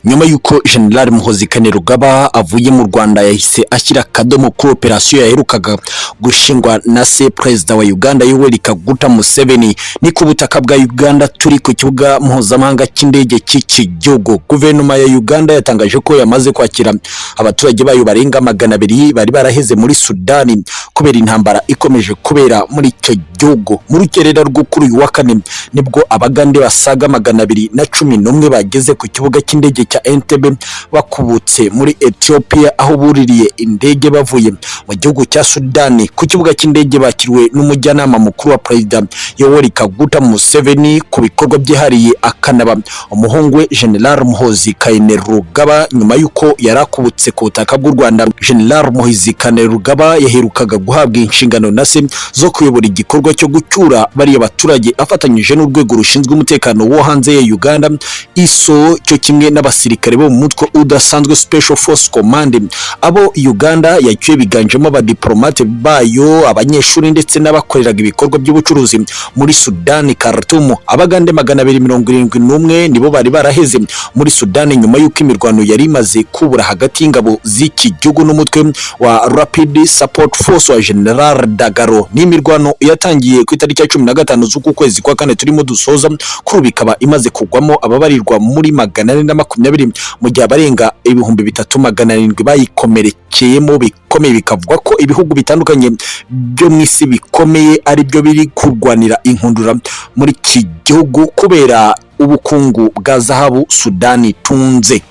nyuma yuko General Muhoozi Kainerugaba avuye mu Rwanda yahise ashyira akadomo kuri operation yaherukaga gushingwa na se Perezida wa Uganda Yoweri Museveni. Ni ku butaka bwa Uganda turi ku kibuga mpuzamahanga cy'indege cy'iki gihugu. Guverinoma ya Uganda yatangaje ko yamaze kwakira abaturage bayo barenga 200 bari baraheze muri Sudani kubera intambara ikomeje kubera muri icyo gihugu. Mu rukerera rwo kuri uyu wa kane nibwo abagande basaga 211 bageze ku kibuga cy'indege cya Entebbe bakubutse muri Ethiopia, aho buririye indege bavuye mu gihugu cya Sudani. Ku kibuga cy'indege bakiriwe n'umujyanama mukuru wa Perezida Yoweri Museveni ku bikorwa byihariye, akanaba umuhungu we General Muhoozi Kainerugaba. Nyuma yuko yarakubutse ku butaka bw'u Rwanda, General Muhoozi Kainerugaba yaherukaga guhabwa inshingano na se zo kuyobora igikorwa cyo gucyura bariya baturage afatanyije n'urwego rushinzwe umutekano wo hanze ya Uganda ISO, cyo kimwe n'abasirikare bo mu mutwe udasanzwe Special Force Command. Abo Uganda yacyuye biganjemo abadiplomate bayo, abanyeshuri ndetse n'abakoreraga ibikorwa by'ubucuruzi muri Sudani Khartoum. Abagande 271 nibo bari baraheze muri Sudani nyuma yuko imirwano yari imaze kubura hagati y'ingabo z'iki gihugu n'umutwe wa Rapid Support Force wa General Dagalo. Ni imirwano yatangiye ku itariki ya 15 z'uku kwezi kwa kane turimo dusoza, kuri bikaba imaze kugwamo ababarirwa muri 420 mu gihe abarenga 3700 bayikomerekeyemo bikomeye. Bikavugwa ko ibihugu bitandukanye byo mu isi bikomeye ari byo biri kurwanira inkundura muri iki gihugu kubera ubukungu bwa zahabu Sudani tunze.